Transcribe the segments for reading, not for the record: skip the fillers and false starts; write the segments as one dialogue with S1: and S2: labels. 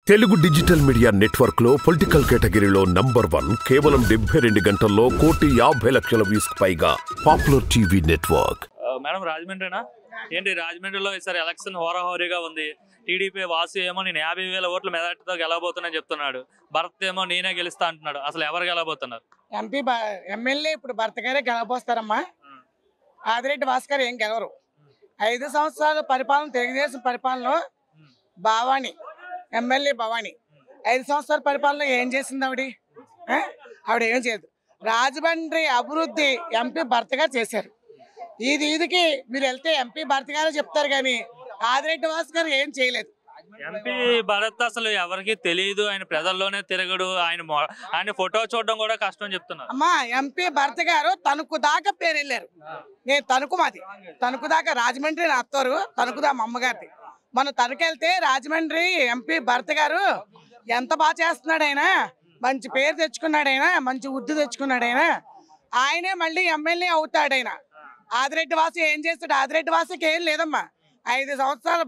S1: Telugu digital media network లో political కేటగిరీలో number 1 కేవలం 72 గంటల్లో 1,50,00,000 వ్యూస్ పైగా పాపులర్ టీవీ నెట్వర్క్.
S2: మేడం రాజమండ్రినా ఏంటి రాజమండ్రిలో ఈసారి ఎలక్షన్ హోరాహోరీగా ఉంది. టీడీపీ వాసు ఏమో నేను 50,000 ఓట్ల మెజార్టీతో గెలవబోతున్నా చెప్తున్నాడు. భరత్ ఏమో నేనే గెలుస్తా అంటున్నాడు. అసలు ఎవరు గెలవబోతున్నారు?
S3: ఎమ్మెల్యే ఇప్పుడు భర్త గారే గెలవబోస్తారమ్మా. ఆదిరెడ్డి భాస్కర్ ఏం గెలవరు. 5 సంవత్సరాల పరిపాలన తెలుగుదేశం పరిపాలనలో భవాని ఎమ్మెల్యే భవాని 5 సంవత్సరాల పరిపాలన ఏం చేసింది ఆవిడ ఏం చేయదు. రాజమండ్రి అభివృద్ధి ఎంపీ భర్త గారు చేశారు. ఈదికి మీరు వెళ్తే ఎంపీ భర్త గారే చెప్తారు కానీ ఆదిరెడ్డి భాస్కర్ ఏం చేయలేదు.
S2: ఎంపీ భరత్ అసలు ఎవరికి తెలియదు. ఆయన ప్రజల్లోనే తిరగడు. ఆయన ఫోటో చూడడం కూడా కష్టం చెప్తున్నారు.
S3: అమ్మా ఎంపీ భర్త గారు తణుకు దాకా పేరు వెళ్ళారు. నేను తణుకు మాది తణుకు దాకా రాజమండ్రి నా అత్తోరు తణుకుదా మా అమ్మగారిది. మన తణుకు వెళ్తే రాజమండ్రి ఎంపీ భర్త గారు ఎంత బాగా చేస్తున్నాడు. ఆయన మంచి పేరు తెచ్చుకున్నాడు. ఆయన మంచి ఉద్దు తెచ్చుకున్నాడు. ఆయనే మళ్ళీ ఎమ్మెల్యే అవుతాడు. ఆయన ఆదిరెడ్డి వాసు ఏం చేస్తాడు? ఆదిరెడ్డి వాసుకి ఏం లేదమ్మా. 5 సంవత్సరాలు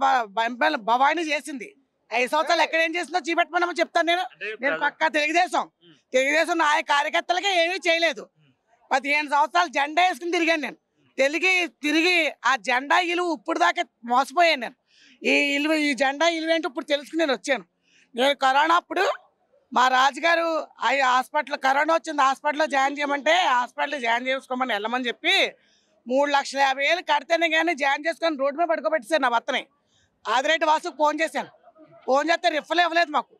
S3: భవానీ చేసింది. 5 సంవత్సరాలు ఎక్కడ ఏం చేసిందో చూపెట్టమని చెప్తాను. నేను పక్కా తెలుగుదేశం నాయ కార్యకర్తలకే ఏమీ చేయలేదు. 15 సంవత్సరాలు జెండా వేసుకుని తిరిగాను నేను. తిరిగి ఆ జెండా ఇలువ ఇప్పుడు దాకా మోసపోయాను నేను. ఈ జెండా ఇలువ ఏంటో ఇప్పుడు తెలుసుకుని నేను వచ్చాను. నేను కరోనా అప్పుడు మా రాజుగారు హాస్పిటల్ కరోనా వచ్చింది, హాస్పిటల్లో జాయిన్ చేయమంటే హాస్పిటల్లో జాయిన్ చేసుకోమని వెళ్ళమని చెప్పి 3,50,000 కడితేనే కానీ జాయిన్ చేసుకొని రోడ్డు మీద పడుకోబెట్టేసారు నా భర్తని. ఆదిరెడ్డి వాసుకు ఫోన్ చేశాను. ఫోన్ చేస్తే రిఫ్లు ఇవ్వలేదు. మాకు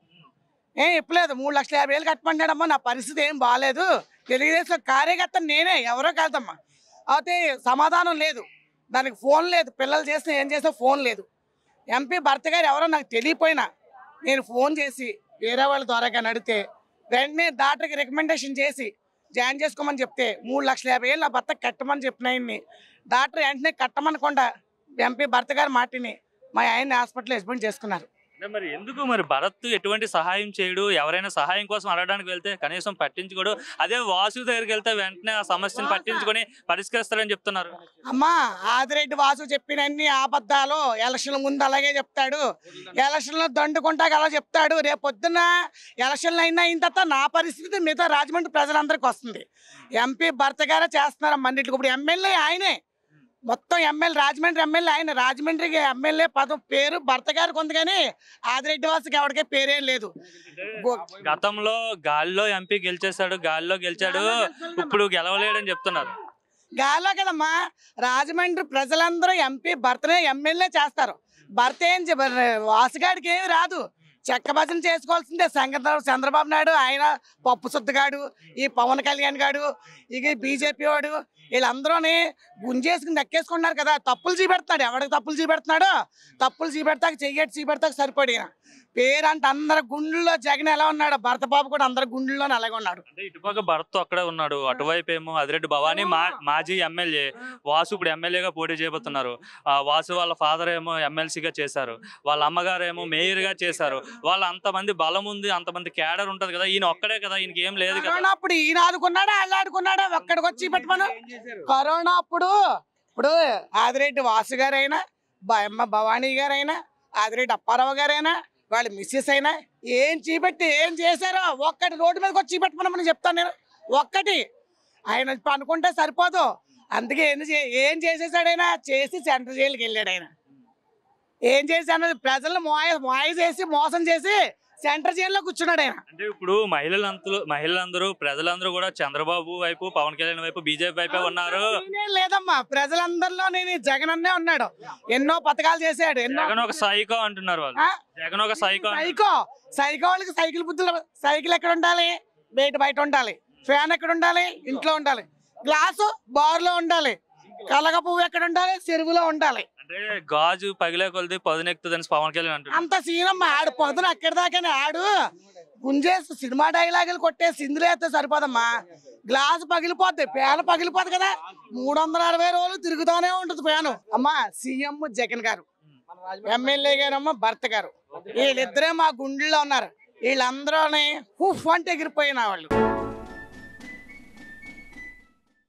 S3: ఇవ్వలేదు. 3,50,000 కట్టమంటాడమ్మా. నా పరిస్థితి ఏం బాగాలేదు. తెలుగుదేశం కార్యకర్త నేనే, ఎవరో కాదమ్మా. అయితే సమాధానం లేదు. దానికి ఫోన్ లేదు. పిల్లలు చేస్తే ఏం చేస్తే ఫోన్ లేదు. ఎంపీ భర్త గారు ఎవరో నాకు తెలియపోయినా నేను ఫోన్ చేసి వేరే వాళ్ళ ద్వారా అడిగితే వెంటనే డాక్టర్కి రికమెండేషన్ చేసి జాయిన్ చేసుకోమని చెప్తే 3,50,000 నా భర్త కట్టమని చెప్పినాయన్ని డాక్టర్ వెంటనే కట్టమనకుండా ఎంపీ భర్త గారు మాటిని మా ఆయన్ని హాస్పిటల్లో అడ్మిట్ చేసుకున్నారు.
S2: మరి ఎందుకు మరి భరత్ ఎటువంటి సహాయం చేయడు? ఎవరైనా సహాయం కోసం అడగడానికి వెళ్తే కనీసం పట్టించుకోడు. అదే వాసు దగ్గరికి వెళ్తే వెంటనే ఆ సమస్యను పట్టించుకొని పరిష్కరిస్తారని చెప్తున్నారు.
S3: అమ్మా ఆదిరెడ్డి వాసు చెప్పినన్ని అబద్ధాలు. ఎలక్షన్ల ముందు అలాగే చెప్తాడు. ఎలక్షన్లో దండుకుంటాక అలా చెప్తాడు. రేపు పొద్దున్న ఎలక్షన్లు అయిన తర్వాత నా పరిస్థితి మిగతా రాజమండ్రి ప్రజలందరికీ వస్తుంది. ఎంపీ భర్త గారే చేస్తున్నారమ్మా అన్నింటికి. ఇప్పుడు ఎమ్మెల్యే ఆయనే, మొత్తం రాజమండ్రి ఎమ్మెల్యే ఆయన. రాజమండ్రికి ఎమ్మెల్యే పదం పేరు భర్త గారికి ఉంది కానీ ఆదిరెడ్డి వాసుకి ఎవరికే పేరేం లేదు.
S2: గతంలో గాలిలో ఎంపీ గెలిచేశాడు, గాలిలో గెలిచాడు, ఇప్పుడు గెలవలేడని చెప్తున్నారు.
S3: గాలిలో కదమ్మా. రాజమండ్రి ప్రజలందరూ ఎంపీ భర్తనే ఎమ్మెల్యే చేస్తారు. భర్త ఏం వాసుగాడికి ఏమి రాదు. చెక్క భజన చేసుకోవాల్సిందే. చంద్రబాబు నాయుడు ఆయన పప్పు సుద్దగాడు, ఈ పవన్ కళ్యాణ్ గాడు, ఇక బీజేపీ వాడు వీళ్ళందరూని గుంజేసుకుని దక్కేసుకున్నారు కదా. తప్పులు చూపెడుతున్నాడు. ఎవరికి తప్పులు చూపెడుతున్నాడో తప్పులు చూపెడతాక చూపెడతాక సరిపడిన పేరు అంటే అందరి గుండెల్లో జగన్ ఎలా ఉన్నాడు, భరత బాబు కూడా అందరి గుండెల్లోనే అలాగే ఉన్నాడు.
S2: అంటే ఇటుపక్క భరత్ అక్కడే ఉన్నాడు, అటువైపు ఏమో ఆదిరెడ్డి భవానీ మాజీ ఎమ్మెల్యే వాసు ఇప్పుడు ఎమ్మెల్యేగా పోటీ చేయబోతున్నారు. వాసు వాళ్ళ ఫాదర్ ఏమో ఎమ్మెల్సీగా చేశారు, వాళ్ళ అమ్మగారు ఏమో మేయర్గా చేశారు. వాళ్ళ అంతమంది బలం ఉంది, అంతమంది క్యాడర్ ఉంటది కదా. ఈయన ఒక్కడే కదా, ఈయనకి ఏం లేదు కదా.
S3: అప్పుడు ఈయన ఆదుకున్నాడా వాళ్ళు ఆడుకున్నాడా? ఒక్కడికి వచ్చి పెట్టమను. కరోనా అప్పుడు ఇప్పుడు ఆదిరెడ్డి వాసు గారైనా, భవానీ గారైనా, ఆదిరెడ్డి అప్పారావు గారైనా, వాళ్ళ మిస్సెస్ అయినా ఏం చూపెట్టి ఏం చేశారో ఒక్కటి రోడ్డు మీదకి వచ్చి చూపెట్టమని చెప్తాను నేను. ఒక్కటి ఆయన అనుకుంటే సరిపోదు. అందుకే ఏం చేసేసాడైనా చేసి సెంట్రల్ జైలుకి వెళ్ళాడు. ఆయన ఏం చేశాడు? ప్రజలను మాయ చేసి మోసం చేసి సెంట్రల్ జైల్లో కూర్చున్నాడు ఆయన.
S2: అంటే ఇప్పుడు మహిళలందరూ ప్రజలందరూ కూడా చంద్రబాబు వైపు, పవన్ కళ్యాణ్ వైపు, బీజేపీ వైపే ఉన్నారు.
S3: లేదమ్మా, ప్రజలందరిలో నేను జగన్ అన్నే ఉన్నాడు. ఎన్నో పథకాలు చేశాడు.
S2: జగన్ ఒక సైకో అంటున్నారు వాళ్ళు. జగన్ ఒక సైకో
S3: వాళ్ళకి సైకిల్ బుద్ధులు. సైకిల్ ఎక్కడ ఉండాలి? బయట ఉండాలి. ఫ్యాన్ ఎక్కడ ఉండాలి? ఇంట్లో ఉండాలి. గ్లాసు బార్లో ఉండాలి. కలగ పువ్వు ఎక్కడ ఉండాలి? చెరువులో ఉండాలి.
S2: అంటే గాజు పగిలే కొలిది పదునెక్కుతుందని పవన్ కళ్యాణ్ అంటారు.
S3: అంత సీనమ్మా. ఆడు పొద్దున అక్కడి దాకానే ఆడు గుంజేసి సినిమా డైలాగులు కొట్టే సిందులు వేస్తే సరిపోదమ్మా. గ్లాసు పగిలిపోద్ది, ఫ్యాన్ పగిలిపోద్ది కదా. 360 రోజులు తిరుగుతూనే ఉంటుంది ఫ్యాను. అమ్మా సీఎం జగన్ గారు, ఎమ్మెల్యే గారమ్మ భర్త గారు, వీళ్ళిద్దరే మా గుండెల్లో ఉన్నారు. వీళ్ళందరూ హుఫ్ అంటే ఎగిరిపోయిన వాళ్ళు.